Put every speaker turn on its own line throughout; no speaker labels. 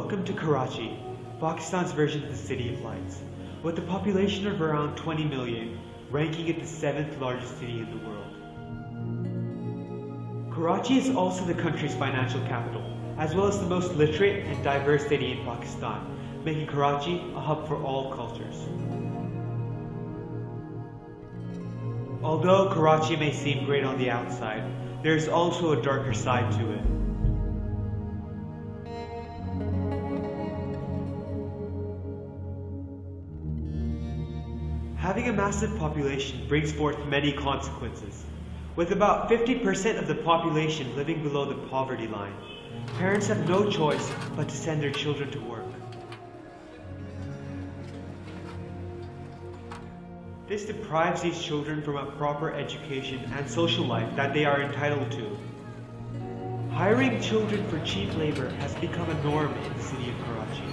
Welcome to Karachi, Pakistan's version of the City of Lights, with a population of around 20 million, ranking it the 7th largest city in the world. Karachi is also the country's financial capital, as well as the most literate and diverse city in Pakistan, making Karachi a hub for all cultures. Although Karachi may seem great on the outside, there is also a darker side to it. Having a massive population brings forth many consequences. With about 50% of the population living below the poverty line, parents have no choice but to send their children to work. This deprives these children from a proper education and social life that they are entitled to. Hiring children for cheap labor has become a norm in the city of Karachi.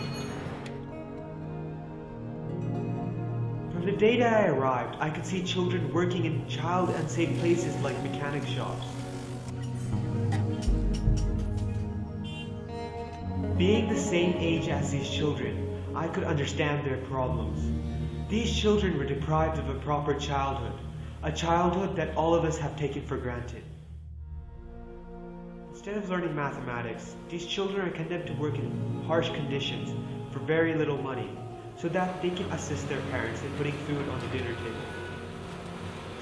From the day that I arrived, I could see children working in child-unsafe places like mechanic shops. Being the same age as these children, I could understand their problems. These children were deprived of a proper childhood, a childhood that all of us have taken for granted. Instead of learning mathematics, these children are condemned to work in harsh conditions for very little money, so that they can assist their parents in putting food on the dinner table.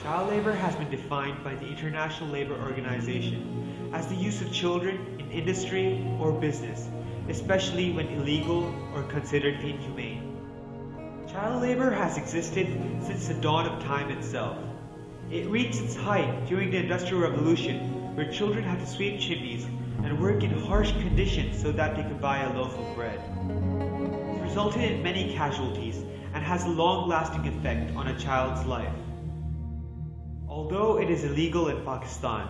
Child labor has been defined by the International Labour Organization as the use of children in industry or business, especially when illegal or considered inhumane. Child labor has existed since the dawn of time itself. It reached its height during the Industrial Revolution, where children had to sweep chimneys and work in harsh conditions so that they could buy a loaf of bread. It resulted in many casualties and has a long-lasting effect on a child's life. Although it is illegal in Pakistan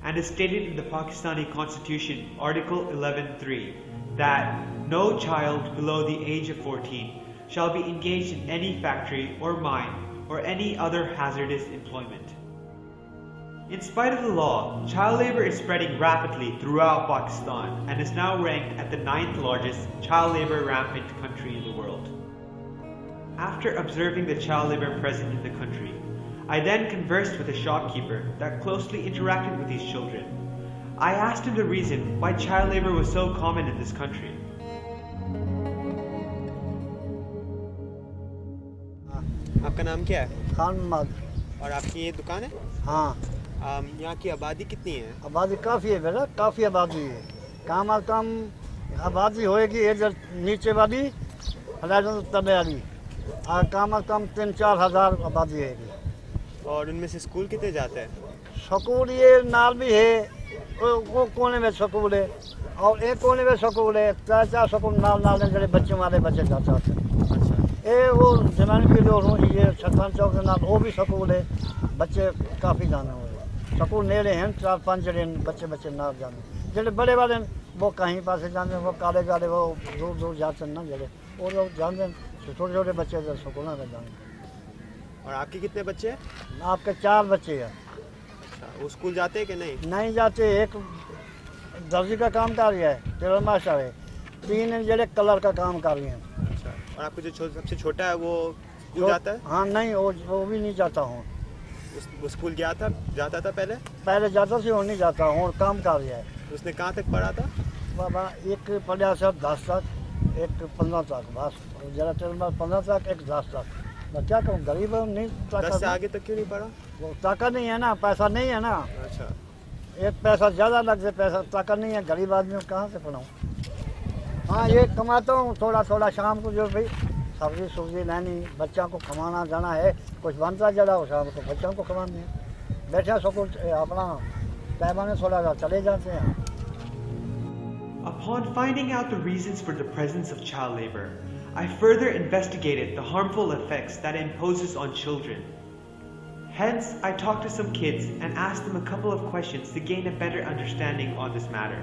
and is stated in the Pakistani Constitution, Article 11(3), that no child below the age of 14 shall be engaged in any factory or mine or any other hazardous employment. In spite of the law, child labor is spreading rapidly throughout Pakistan and is now ranked at the 9th largest child labor rampant country in the world. After observing the child labor present in the country, I then conversed with a shopkeeper that closely interacted with these children. I asked him the reason why child labor was so common in this country.
आपका नाम क्या है?
खान मद।
और आपकी ये दुकान है?
हाँ।
यहाँ की आबादी कितनी है?
आबादी काफ़ी है बेटा, काफ़ी आबादी है। काम आबादी होएगी इधर नीचे वाली तबे वाली काम 3-4 हज़ार आबादी है।
और उनमें से स्कूल कितने जाते हैं?
स्कूल ये नाल भी है, वो कोने में स्कूल है और एक कोने में स्कूल है, 4 स्कूल नाल जड़े बच्चे हमारे बच्चे जाते हैं।
अच्छा।
ये वो जमाने के लोग ये सरपंच चौक के नाल वो भी स्कूल है, बच्चे काफ़ी जाने हुए स्कूल नेड़े हैं, 4-5 जड़े बच्चे ना जाने जड़े बड़े वाले वो कहीं पास जाते हैं, वो काले वो दूर जाते हैं ना जड़े वो लोग जानते हैं, छोटे बच्चे स्कूल में जाते।
और आपके कितने बच्चे हैं?
आपके 4 बच्चे हैं।
अच्छा, वो स्कूल जाते हैं कि नहीं?
नहीं जाते, एक दर्जी का काम कर रही है, टेलर मास्टर है, 3 जड़े कलर का काम कर रही हैं।
अच्छा, और आपको जो सबसे छोटा है वो स्कूल जाता है?
हाँ नहीं, वो भी नहीं जाता हूँ।
वो स्कूल जाता था पहले
जाता से और नहीं जाता हूँ, और काम कर रहा है।
उसने कहाँ तक पढ़ा था?
बाबा एक पढ़ा सर 10 तक, एक 15 तक, बस जरा टेलर 15 तक, एक 10 तक। मैं क्या कहूँ, गरीब नहीं,
10 से आगे तक क्यों नहीं पढ़ा?
वो ताकत नहीं है ना, पैसा नहीं है ना।
अच्छा,
एक पैसा ज़्यादा लगता, पैसा ताकत नहीं है, गरीब आदमी को कहाँ से पढ़ाऊँ। हाँ ये कमाता हूँ थोड़ा शाम को, जो भाई सब्जी लेनी, बच्चों को कमाना जाना है, कुछ बनता जरा हो शाम को बच्चों को कमाने हैं, बैठे सको अपना पैमाने थोड़ा चले जाते हैं।
Upon finding out the reasons for the presence of child labor, I further investigated the harmful effects that it imposes on children. Hence, I talked to some kids and asked them a couple of questions to gain a better understanding on this matter.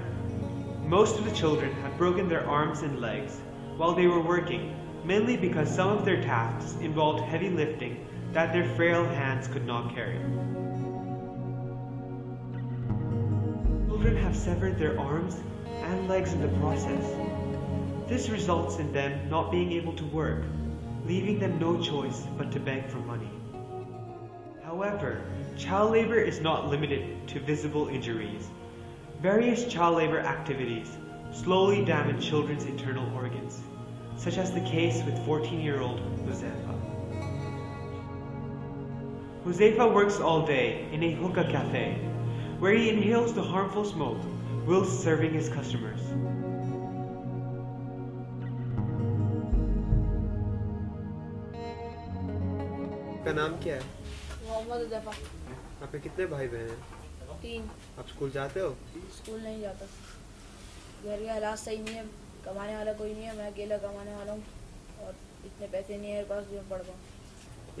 Most of the children had broken their arms and legs while they were working, mainly because some of their tasks involved heavy lifting that their frail hands could not carry. Children have severed their arms and legs in the process. This results in them not being able to work, leaving them no choice but to beg for money. However, child labor is not limited to visible injuries. Various child labor activities slowly damage children's internal organs, such as the case with 14-year-old Huzaifa. Huzaifa works all day in a hookah cafe, where he inhales the harmful smoke whilst serving his customers.
आपका नाम क्या है?
मोहम्मद हुज़ैफा।
आपके कितने भाई बहन हैं?
3।
आप स्कूल जाते हो?
स्कूल नहीं जाता, घर के हालात सही नहीं है, कमाने वाला कोई नहीं है, मैं अकेला कमाने वाला हूँ और इतने पैसे नहीं है मेरे पास जो मैं पढ़ पाऊँ।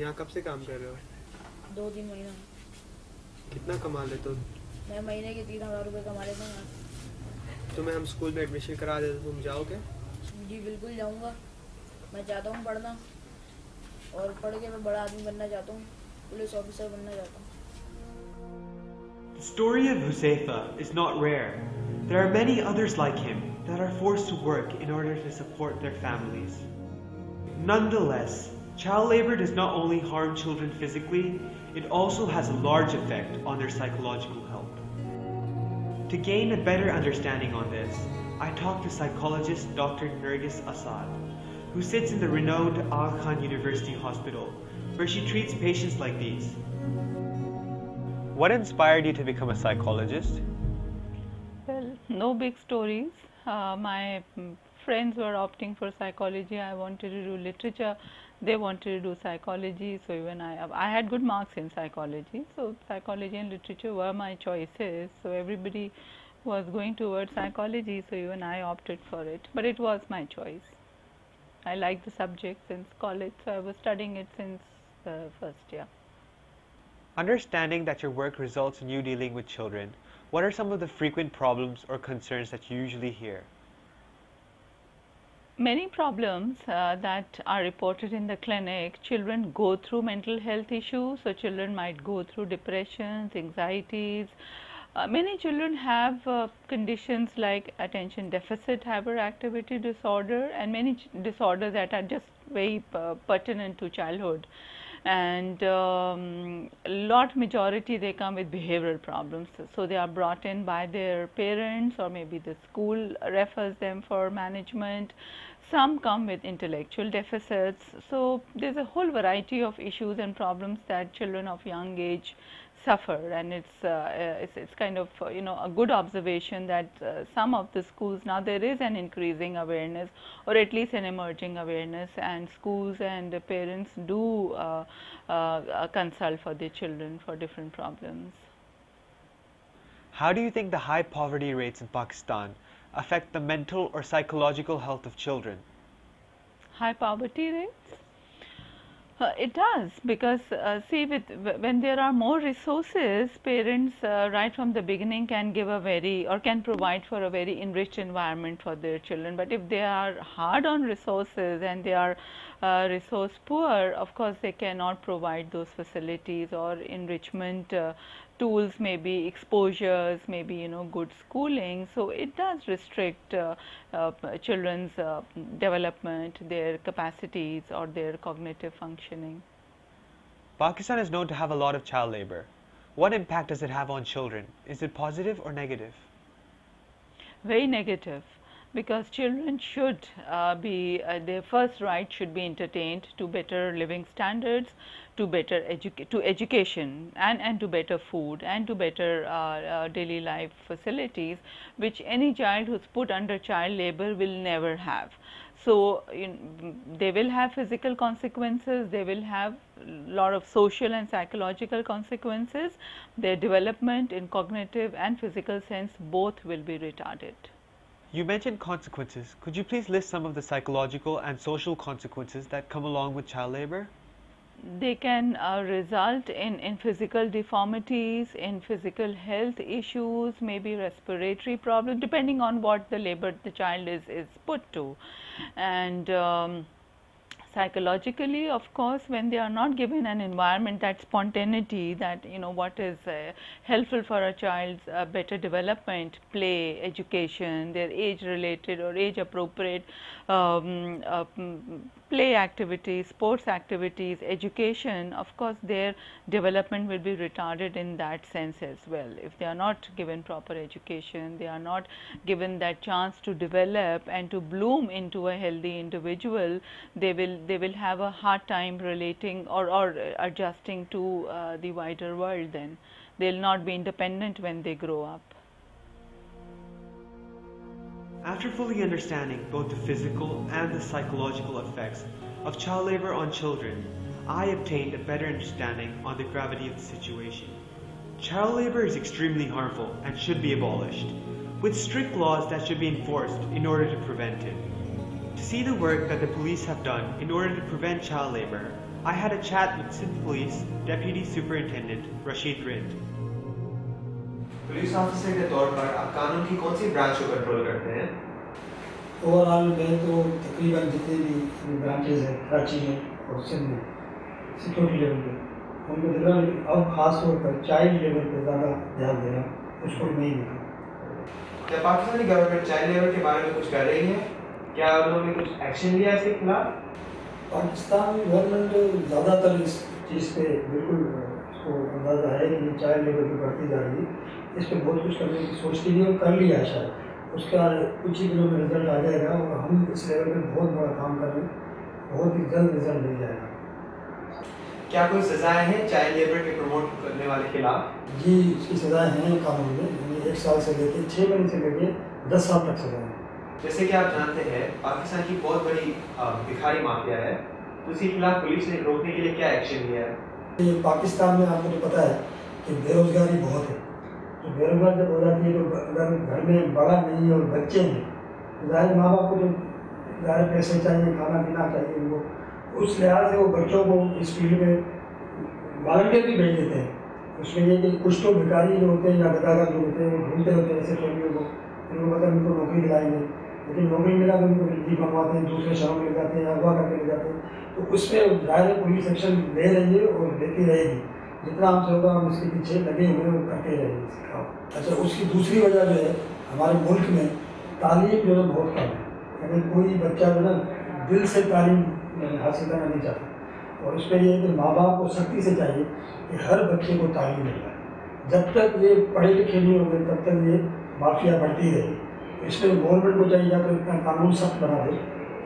यहाँ कब से काम कर रहे हो?
2-3 महीना।
कितना कमा लेते हो?
मैं महीने के 3,000 रुपये कमा लेता हूँ।
तुम्हें हम स्कूल में एडमिशन करा देते तो तुम जाओगे?
जी बिल्कुल जाऊँगा, मैं चाहता हूँ पढ़ना और पढ़ के मैं बड़ा आदमी बनना चाहता हूँ, पुलिस ऑफिसर बनना चाहता हूँ।
The story of Huzaifa is not rare. There are many others like him that are forced to work in order to support their families. Nonetheless, child labor does not only harm children physically, it also has a large effect on their psychological health. To gain a better understanding on this, I talked to psychologist Dr. Nergis Assad, who sits in the renowned Aga Khan University Hospital, where she treats patients like these. What inspired you to become a psychologist?
Well, no big stories. My friends were opting for psychology. I wanted to do literature. They wanted to do psychology. So even I had good marks in psychology. So psychology and literature were my choices. So everybody was going towards psychology. So even I opted for it. But it was my choice. I liked the subject since college. So I was studying it since first year.
Understanding that your work results in you dealing with children, what are some of the frequent problems or concerns that you usually hear?
Many problems that are reported in the clinic, children go through mental health issues. So children might go through depressions, anxieties. Many children have conditions like attention deficit hyperactivity disorder and many disorders that are just very pertinent to childhood. And majority they come with behavioral problems. So they are brought in by their parents or maybe the school refers them for management. Some come with intellectual deficits. So there's a whole variety of issues and problems that children of young age suffer, and it's kind of a good observation that some of the schools now there is an increasing awareness or at least an emerging awareness, and schools and parents do consult for their children for different problems.
How do you think the high poverty rates in Pakistan affect the mental or psychological health of children?
High poverty rates? It does, because see, when there are more resources, parents right from the beginning can give can provide for a very enriched environment for their children. But if they are hard on resources and they are resource poor, of course they cannot provide those facilities or enrichment tools, maybe exposures, maybe good schooling. So it does restrict children's development, their capacities or their cognitive functioning.
Pakistan is known to have a lot of child labor. What impact does it have on children? Is it positive or negative?
Very negative, because children should their first right should be entertained to better living standards, to better education and to better food and to better daily life facilities, which any child who's put under child labor will never have. So they will have physical consequences, they will have a lot of social and psychological consequences. Their development in cognitive and physical sense both will be retarded.
You mentioned consequences. Could you please list some of the psychological and social consequences that come along with child labor?
They can result in physical deformities, in physical health issues, maybe respiratory problems, depending on what the labor the child is put to. And psychologically, of course, when they are not given an environment, that spontaneity, that what is helpful for a child's better development, play, education, their age related or age appropriate play activities, sports activities, education, of course their development will be retarded in that sense as well. If they are not given proper education, they are not given that chance to develop and to bloom into a healthy individual, they will have a hard time relating or adjusting to the wider world. Then they will not be independent when they grow up.
After fully understanding both the physical and the psychological effects of child labor on children, I obtained a better understanding on the gravity of the situation. Child labor is extremely harmful and should be abolished, with strict laws that should be enforced in order to prevent it. To see the work that the police have done in order to prevent child labor, I had a chat with Sindh Police Deputy Superintendent Rashid Rind.
Police officer के तौर पर आप कानून की कौन सी branch को control करते हैं?
ओवरऑल में तो तकरीबन जितने भी ब्रांचेज हैं कराची में और सिंध में सिक्योरिटी लेवल पे उनको देखा, लेकिन अब खास तौर पर चाइल्ड लेवल पे ज़्यादा ध्यान देना उसको नहीं देखा।
क्या पाकिस्तानी गवर्नमेंट चाइल्ड लेबर के बारे में कुछ कर रही है? क्या उन्होंने कुछ एक्शन लिया इसके खिलाफ?
पाकिस्तान गवर्नमेंट ज़्यादातर इस चीज़ पे बिल्कुल उसको अंदाज़ा है कि चाइल्ड लेबर की बढ़ती जा रही है, इस पर बहुत कुछ करने की सोचती है और कर लिया है शायद, उसका कुछ ही दिनों में रिजल्ट आ जाएगा और हम इस लेवल पे बहुत बड़ा काम कर रहे हैं, बहुत ही जल्द रिजल्ट मिल जाएगा।
क्या कोई सजाएं हैं चाइल्ड लेबर के प्रमोट करने वाले खिलाफ?
जी, इसकी सजाएं हैं कानून में, यानी 1 साल से लेकर 6 महीने से लेकर 10 साल तक सजाएं हैं।
जैसे कि आप जानते हैं पाकिस्तान की बहुत बड़ी भिखारी माफिया है, तो इसके खिलाफ पुलिस ने रोकने के लिए क्या एक्शन लिया है?
ये पाकिस्तान में आपको तो पता है कि बेरोजगारी बहुत है, तो बेरोजगार जब हो जाती है तो अगर घर में बड़ा नहीं है और बच्चे हैं तो ज़ाहिर माँ बाप को तो ज़ाहिर पैसे चाहिए, खाना पीना चाहिए उनको, उस लिहाज से वो बच्चों को इस फील्ड में वॉलंटियर भी भेज देते हैं। उसमें ये कि कुछ तो भिखारी जो होते हैं या गदागर जो होते हैं वो ढूंढते होते हैं ऐसे फैमिलियों को, उनको पता उनको नौकरी दिलाएंगे, लेकिन नौकरी मिला तो उनको भी मंगवाते हैं, दूसरे शहरों में ले जाते हैं, अगवा करके ले जाते हैं, तो उस पर ज़ाहिर पुलिस एक्शन ले रही है और लेती रहेगी, जितना हमसे होगा हम इसके पीछे लगे हुए वो करते रहेंगे। अच्छा, उसकी दूसरी वजह जो है हमारे मुल्क में तालीम जो है बहुत कम है, यानी कोई बच्चा जो है दिल से तालीम हासिल करना नहीं चाहता, और उस पर ये कि माँ बाप को सख्ती से चाहिए कि हर बच्चे को तालीम मिल जाए। जब तक ये पढ़े लिखे नहीं होंगे तब तक ये माफिया बढ़ती रहेगी। इसमें गवर्नमेंट को चाहिए तो इतना कानून सख्त बना दे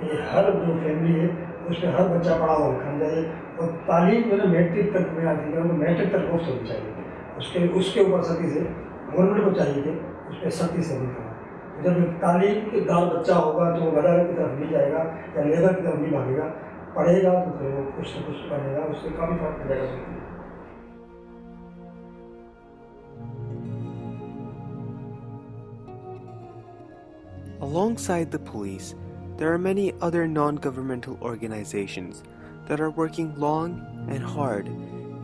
कि हर जो फैमिली है उसमें हर बच्चा पढ़ा हुआ लिखा चाहिए, और तालीम जो है मैट्रिक तक में आती है, मैट्रिक तक पहुँच होनी चाहिए। उसके ऊपर सख्ती से गवर्नमेंट को चाहिए कि उस पर सख्ती से नहीं करना। जब तालीम के दार बच्चा होगा तो वो गदार की तरफ नहीं जाएगा या लेबर की तरफ नहीं भागेगा, पढ़ेगा तो फिर वो कुछ न कुछ बनेगा, उससे काफ़ी फर्क पड़ेगा।
Alongside the police, there are many other non-governmental organizations that are working long and hard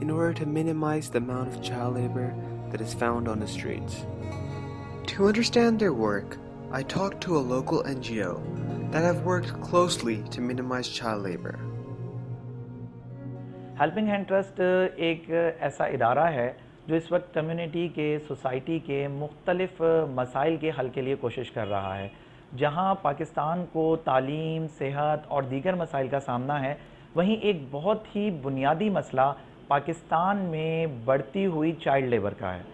in order to minimize the amount of child labor that is found on the streets. To understand their work, I talked to a local NGO that have worked closely to minimize child labor.
Helping hand trust एक ऐसा इदारा है जो इस वक्त community के, society के मुख्तलिफ मसाइल के हल के लिए कोशिश कर रहा है। जहां पाकिस्तान को तालीम, सेहत और दीगर मसाइल का सामना है, वहीं एक बहुत ही बुनियादी मसला पाकिस्तान में बढ़ती हुई चाइल्ड लेबर का है।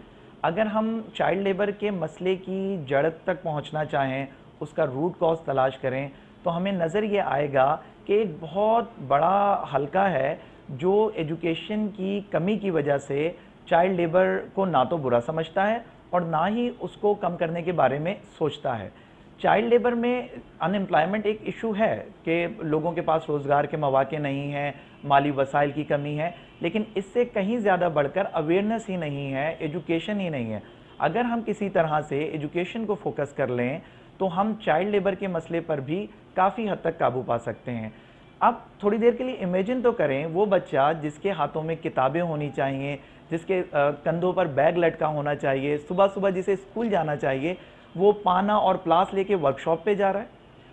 अगर हम चाइल्ड लेबर के मसले की जड़ तक पहुंचना चाहें, उसका रूट कॉज तलाश करें, तो हमें नज़र ये आएगा कि एक बहुत बड़ा हल्का है जो एजुकेशन की कमी की वजह से चाइल्ड लेबर को ना तो बुरा समझता है और ना ही उसको कम करने के बारे में सोचता है। चाइल्ड लेबर में अनएम्प्लॉयमेंट एक इशू है कि लोगों के पास रोज़गार के मौके नहीं हैं, माली वसाइल की कमी है, लेकिन इससे कहीं ज़्यादा बढ़कर अवेयरनेस ही नहीं है, एजुकेशन ही नहीं है। अगर हम किसी तरह से एजुकेशन को फोकस कर लें तो हम चाइल्ड लेबर के मसले पर भी काफ़ी हद तक काबू पा सकते हैं। अब थोड़ी देर के लिए इमेजिन तो करें वो बच्चा जिसके हाथों में किताबें होनी चाहिए, जिसके कंधों पर बैग लटका होना चाहिए, सुबह सुबह जिसे स्कूल जाना चाहिए, वो पाना और प्लास लेके वर्कशॉप पे जा रहा है,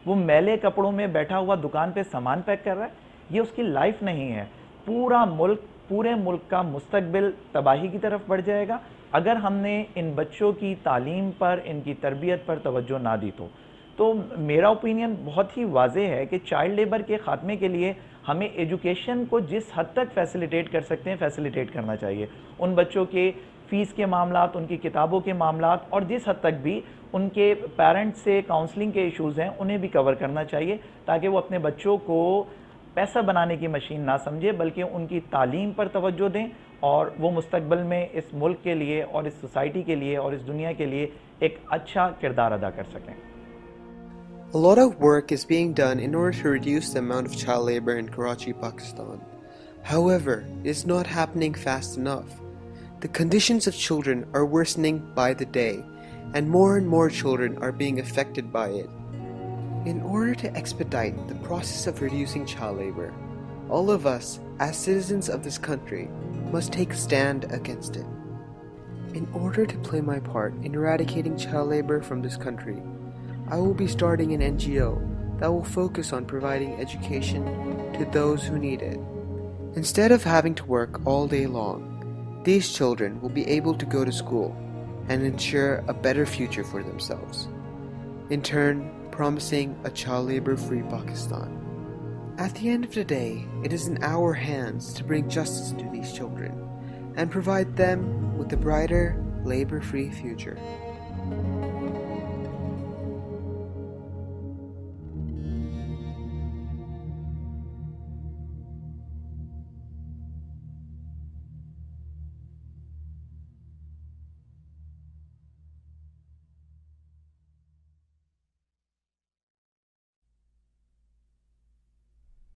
वो मैले कपड़ों में बैठा हुआ दुकान पे सामान पैक कर रहा है। یہ اس کی لائف نہیں ہے. پورے ملک کا مستقبل تباہی کی طرف بڑھ جائے گا اگر ہم نے ان بچوں کی تعلیم پر, ان کی تربیت پر توجہ نہ دی تو میرا اوپینین بہت ہی واضح ہے کہ چائلڈ لیبر کے خاتمے کے لیے ہمیں ایجوکیشن کو جس حد تک فیسیلیٹیٹ کر سکتے ہیں فیسیلیٹیٹ کرنا چاہیے. ان بچوں کے فیس کے معاملات, ان کی کتابوں کے معاملات, اور جس حد تک بھی ان کے پیرنٹس سے کاؤنسلنگ کے ایشوز ہیں انہیں بھی کور کرنا چاہیے تاکہ وہ اپنے بچوں کو پیسہ بنانے کی مشین نہ سمجھے بلکہ ان کی تعلیم پر توجہ دیں اور وہ مستقبل میں اس ملک کے لیے اور اس سوسائٹی کے لیے اور اس دنیا کے لیے ایک اچھا کردار ادا کر سکیں.
A lot of work is being done in order to reduce the amount of child labor in Karachi, Pakistan. However, it is not happening fast enough. The conditions of children are worsening by the day, and more children are being affected by it. In order to expedite the process of reducing child labor, all of us, as citizens of this country, must take a stand against it. In order to play my part in eradicating child labor from this country, I will be starting an NGO that will focus on providing education to those who need it. Instead of having to work all day long, these children will be able to go to school and ensure a better future for themselves, in turn promising a child labor-free Pakistan. At the end of the day, it is in our hands to bring justice to these children and provide them with a brighter, labor-free future.